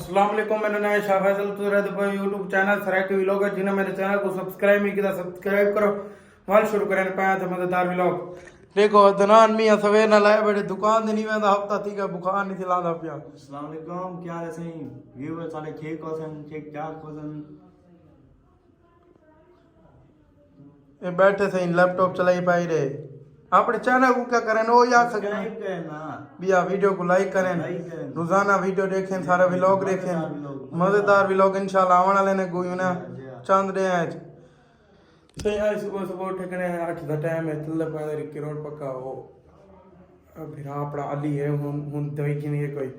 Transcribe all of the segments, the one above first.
अस्सलाम वालेकुम, मेरा नाम है शाह फैसल। तो रहते पर यूट्यूब चैनल सराइकव्लॉगर, जिन्हें मेरे चैनल को सब्सक्राइब नहीं किया सब्सक्राइब करो। वाल शुरू करें पाया था मजेदार व्लॉग। देखो अदनान मियां सवेर ना लाया बैठे दुकान नहीं वेंदा हफ्ता थी का बुखार नहीं थिलांदा पिया। अस्सलाम वालेकुम, क्या है सही व्यूअर्स सारे ठीक होसन ठीक ठाक होसन। ये बैठे सही लैपटॉप चलाई पाई रे। अपने चैनल को क्या करें वो याद सके भैया वीडियो को लाइक करें, रोजाना वीडियो देखें, सारा व्लॉग देखें, मजेदार व्लॉग इंशाल्लाह आने वाले ने कोई ना चांद रहे हैं। सही है सुबह सुबह ठिकने 8 का टाइम है चल पाए किरोड़ पक्का वो फिर अपना अली है हूँ दवाई की नहीं है कोई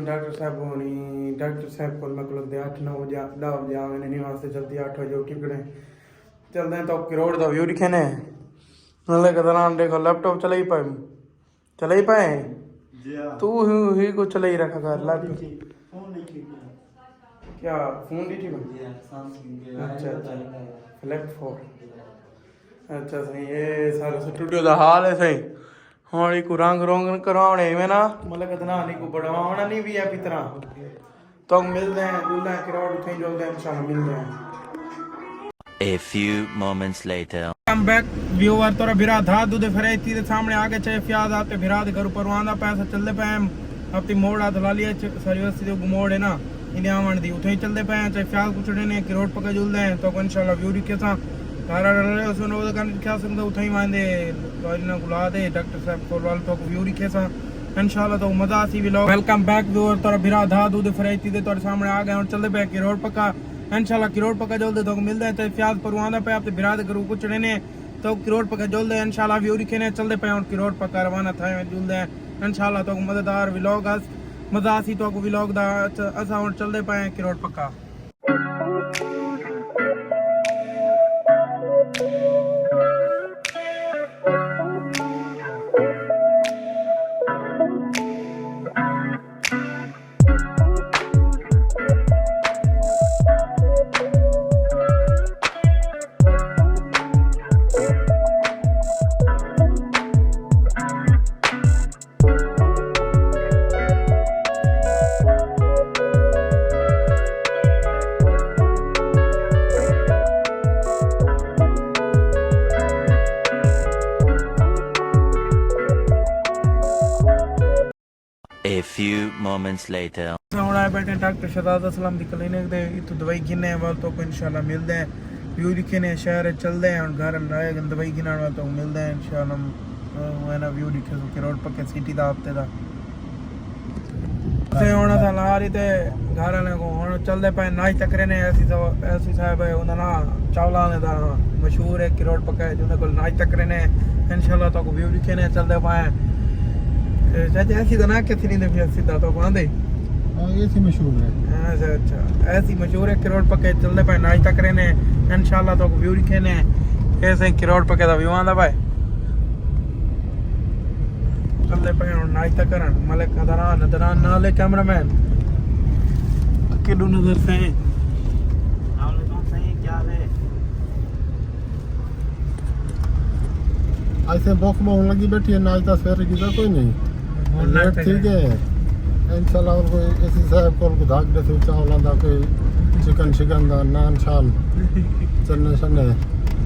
डॉक्टर साहब होनी डॉक्टर साहब को मतलब दे 8-9 बजे 10 बजे आवे नहीं वास्ते जल्दी 8 बजे उठी पड़े चलते हैं तो किरोड़ का व्यू दिखे ने नल्ले के दौरान देखो लैपटॉप चला ही पाए तू ही को चला ही रखा कर लैपटॉप क्या फोन दी थी अच्छा अच्छा फ्लैट 4 अच्छा सही ये सारा स्टूडियो का हाल है सही हमारी को रंग रोंग करवाने में ना मतलब कितना नहीं को बढ़ावाना नहीं भी है पितरा तो मिलते हैं दूल्हा किरोड़ उठे जो इंशाल्लाह मिलते हैं। A few moments later. Come back viewer तोरा बिरा था दूध फरे ती सामने आगे चाहे प्याज आते बिरा घर ऊपर वांदा पैसा चलते पे अपनी मोड़ आ दला लिया सरवस्ती जो मोड़ है ना इन्हें आवन दी उठे चलते पे चाहे प्याज कुचड़े ने किरोड़ पका जुलदे हैं तो इंशाल्लाह व्यू दिखे सा तारा डरे उसने वो kan क्या सकता उठे वांदे लॉरी ना बुला दे डॉक्टर साहब को वाल तो व्यू दिखे सा इंशाल्लाह तो मजा सी व्लॉग। वेलकम बैक व्यूअर तोरा बिरा था दूध फरे ती तोरे सामने आ गए और चलते पे किरोड़ पका इंशाल्लाह किरोड़ पका जल्द तो मिलते हैं चाहे प्याज परवाना पे आप बिराद करूँ कुछ ने तो किरोड़ पका जल्द इंशाल्लाह व्यू दिखे ने चलते पे और किरोड़ पका रवाना था जुलते हैं इंशाल्लाह तो मजेदार व्लॉग मजा सी तो व्लॉग दा असा और चलते पे किरोड़ पका। A few moments later. हमारा बैठे डॉक्टर शहजाद असलम की क्लिनिक दे इतो दवाई गिने वाल तो इंशाल्लाह मिलते हैं व्यू दिखे ने शहर चलते हैं और घर आए दवाई गिनाने वाल तो मिलते हैं इंशाल्लाह वो ना व्यू दिखे तो किरोड़ पक्के सिटी दा हफ्ते दा से होना था ला रही थे घर आने को और चलते पे नाश्ता करे ने ऐसी साहब है उन्हें ना चावला ने दा मशहूर है किरोड़ पक्का है जिन्हें को नाश्ता करे ने इंशाल्लाह तो व्यू दिखे ने चलते पाए चाचा ऐसी तो ना कितनी नहीं फिर सीधा तो बांधे ऐसी मशहूर है अच्छा अच्छा ऐसी मशहूर है किरोड़ पक्के चलते पे नाश्ता करे ने इंशाल्लाह तो व्यू दिखे ने ऐसे किरोड़ पक्के का व्यू आंदा भाई चलते पे और नाश्ता करन मलिक अदनान नाले कैमरामैन किडू नजर से क्या है ऐसे भूख में होने लगी बैठी है नाश्ता सवेरे की कोई नहीं लेट ठीक है इंशाल्लाह और कोई ऐसी साहब को धाक दे से चावल दा कोई चिकन दा नान शान चन्ने शन्ने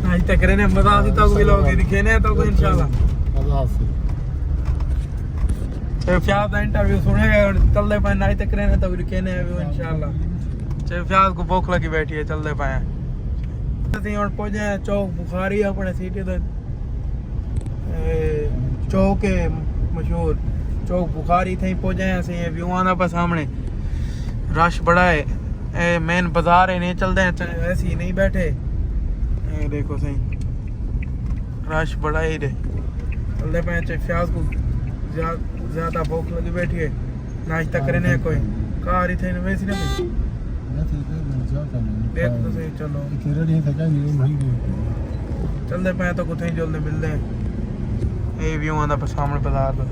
नाश्ता करे ने मजा आती तो व्लॉग दिखे ने तो इंशाल्लाह मजा आसी चाहे प्याज का इंटरव्यू सुने और चलते पाए नाश्ता करे ने तो दिखे ने इंशाल्लाह चाहे प्याज को भूख लगी बैठी है चलते पाए ਅਸੀਂ ਹੁਣ ਪਹੁੰਚੇ ਚੌਕ ਬੁਖਾਰੀ ਆਪਣੇ ਸਿਟੀ ਦਾ चौक है मशहूर चौक बुखारी थे पहुंचे हैं व्यू आना पर सामने रश बड़ा है मेन बाजार है नहीं चलते हैं ऐसे ही नहीं बैठे देखो सही रश बड़ा ही रे चलते पे प्याज को ज्यादा भूख लगी बैठी है नाश्ता करने कोई कार ही थे वैसे नहीं देख तो सही चलो चलते पे तो कुछ जल्दी मिलते हैं ये व्यू आंदा पर सामने बाजार दा।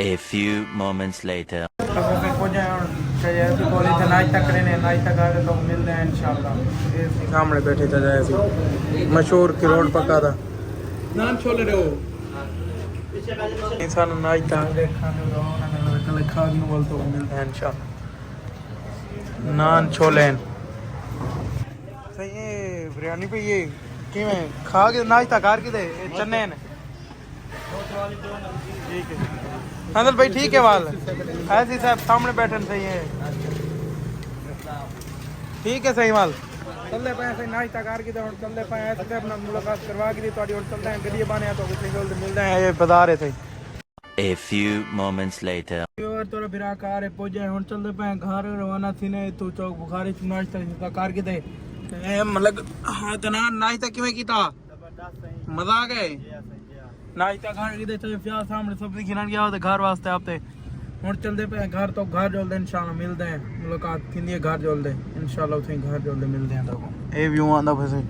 A few moments later. तो पहुंचे और ऐसे बोले थे नाश्ता करने नाश्ता करके तो मिलते हैं इंशाल्लाह ये सामने बैठे थे जैसे मशहूर किरोड़ पक्का था नाम छोले रे इंसान नाश्ता खाने का कल खा भी बोल तो मिलते हैं इंशाल्लाह नान छोले सही है बिरयानी पे ये किवें खा के नाश्ता कर के दे चन्ने ने ठीक है हंसल भाई ठीक है वाल ऐसे ही साहब सामने बैठे सही है ठीक है सही वाल चलते पे ऐसे नाश्ता करके दे चलते पे ऐसे अपना मुलाकात करवा के दी थोड़ी और चलते हैं गड्डी बने तो कुछ जल्द मिलते हैं ये बाजार है सही A few moments later. और तोरा बिरा कार है पहुंचे हुन चलते पे घर रवाना थी ने तू चौक बुखारी नाश्ता करके दे मतलब हाँ तना नाश्ता किवें कीता मजा आ गए नाश्ता खाने की दे प्याज सामने सब्जी खिलाने गया तो घर वास्ते आपते हुन चलते पे घर तो घर जल्द इंशाल्लाह मिलते हैं मुलाकात थी है घर जल्द इंशाल्लाह उसे घर जल्द मिलते हैं तो ए व्यू आंदा फसे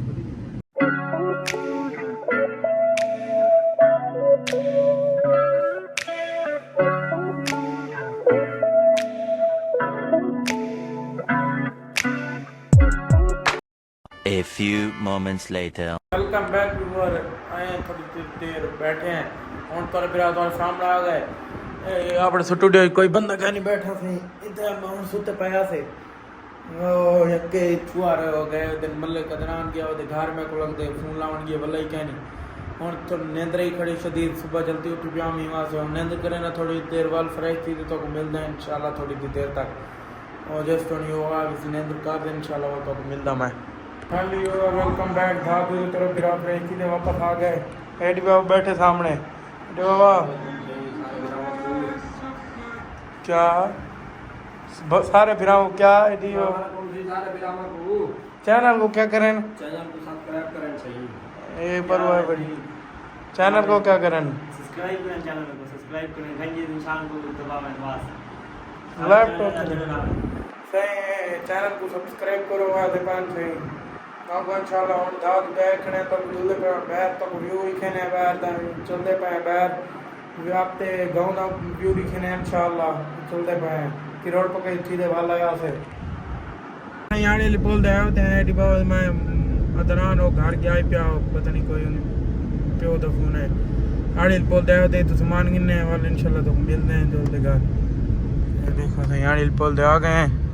A few moments later. Welcome back viewer आए थोड़ी देर बैठे हैं हुन पर बिरा तो सामने आ गए अपने स्टूडियो कोई बंदा कहीं नहीं बैठा सी इधर हम सुते पाया से ओ यके छुआर हो गए दिन मल्ले कदरान गया ओदे घर में को लगदे फोन लावन गया भले ही कहनी हुन तो नींद ही खड़ी शदीद सुबह जल्दी उठ पिया मी वहां से नींद करे ना थोड़ी देर वाल फ्रेश थी तो मिलते हैं इंशाल्लाह थोड़ी देर तक और जस्ट नहीं हुआ नींद कर दे इंशाल्लाह वो तो मिलता मैं हेलो वेलकम बैक था दूसरी तरफ फिर आप फ्रेंच थी वापस आ गए एडी बाबा बैठे सामने एडी बाबा क्या सारे फिराओ क्या एडी चैनल को क्या करें चैनल को सब्सक्राइब करें चाहिए ए परवाह बड़ी चैनल को क्या करें सब्सक्राइब करें चैनल को सब्सक्राइब करें गंजे इंसान को दबावें बस लैपटॉप सही चैनल को सब्सक्राइब करो आधे पान सही आपको इंशाल्लाह हम दाद देखने तो जुलते पे बैठ तो व्यू दिखने बैठ चलते पे बैठ वे आपते गांव ना व्यू दिखने इंशाल्लाह चलते पे कि रोड पर कहीं सीधे वाला यहाँ से यहाँ ले बोल दे होते हैं डिब्बा में अदरान हो घर गया पिया पता नहीं कोई प्यो तो फोन है आड़े बोल दे होते तो सामान गिनने वाले इंशाल्लाह तो मिलते हैं जल्द घर देखो सही यहाँ बोल दे आ गए हैं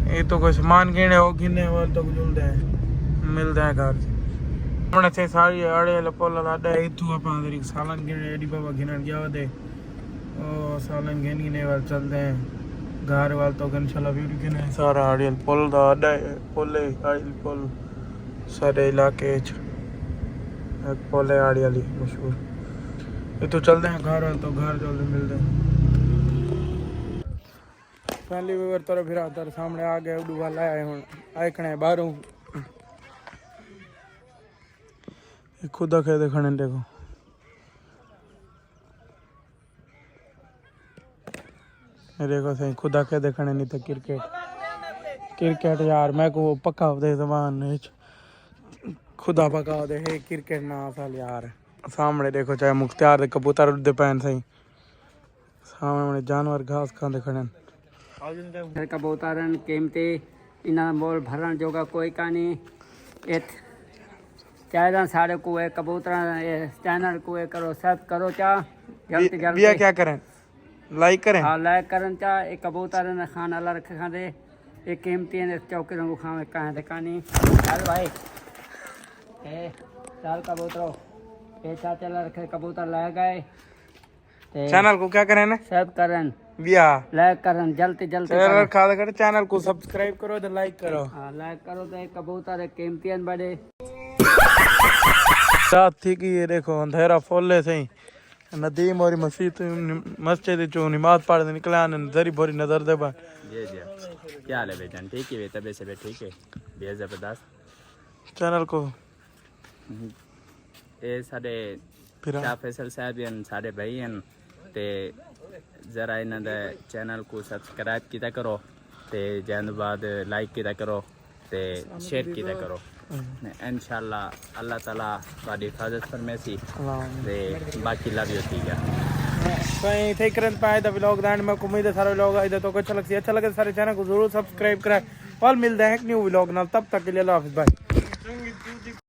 ये तो कोई सामान गिने हो गिने वाले तो जुलते हैं मिलते हैं घर हमने से सारी आड़े लपोला लाडा इतु अपन तरीक सालन गिने एडी बाबा गिनन गया होते ओ सालन गिन गिने वाले चलते हैं घर वाले तो इंशाल्लाह वीडियो गिने सारा आड़े पुल दा आडा पुल आड़े पुल सारे इलाके एक पुल है आड़ी वाली मशहूर ये तो चलते हैं घर वाले तो घर जल्दी मिलते हैं फैमिली व्यूअर तोरा फिर तारे सामने आ गए उडू वाला आए हुन आइकणे बाहरों खुदा के देखने देखो ये देखो सही खुदा के देखने नहीं तो क्रिकेट यार मैं को पक्का दे जबान खुदा पक्का दे है क्रिकेट ना साल यार सामने देखो चाहे मुख्तियार दे कबूतर उड़ते पैन सही सामने जानवर घास खाते खड़े कबूतरन कीमती इन्हें बोल भरण जोगा कोई कानी इत चैनल सारे को कबूतर चैनल को करो सब करो चा जल्दी जल्दी भैया क्या करें लाइक करें हाँ लाइक करन चा एक कबूतर ने खाना ला रखे खाते एक कीमती ने चौके रंगू खावे कहाँ दे कानी चल भाई ए चल कबूतरों ए चाचा ला रखे कबूतर लाए गए चैनल को क्या करें ना सब करन भैया लाइक करन जल्दी जल्दी चैनल खादा कर चैनल को सब्सक्राइब करो तो लाइक करो हाँ लाइक करो तो एक कबूतर एक कीमती बड़े रात थी कि ये देखो अंधेरा फुल सही नदीम और मस्जिद चो नमाज पढ़ निकले आने जरी भरी नजर दे बा जी जी क्या हाल है बेजान ठीक है तबीयत से ठीक है बेहद ज़बरदस्त चैनल को ये साढ़े शाह फैसल साहब हैं साढ़े भाई हैं ते जरा इन्हों चैनल को सब्सक्राइब किया करो ते जैन बाद लाइक किया करो ते शेयर किया करो इंशाल्लाह अल्लाह ताला ਤੁਹਾਡੀ हिफाजत फरमेसी ते बाकी लव यू ठीक है सही थे करन पाए द व्लॉग दैन में उम्मीद है सारे व्लॉग आए तो अच्छा लगे सारे चैनल को जरूर सब्सक्राइब करें और मिलते हैं एक न्यू व्लॉग नाल तब तक के लिए अल्लाह हाफिज़ बाय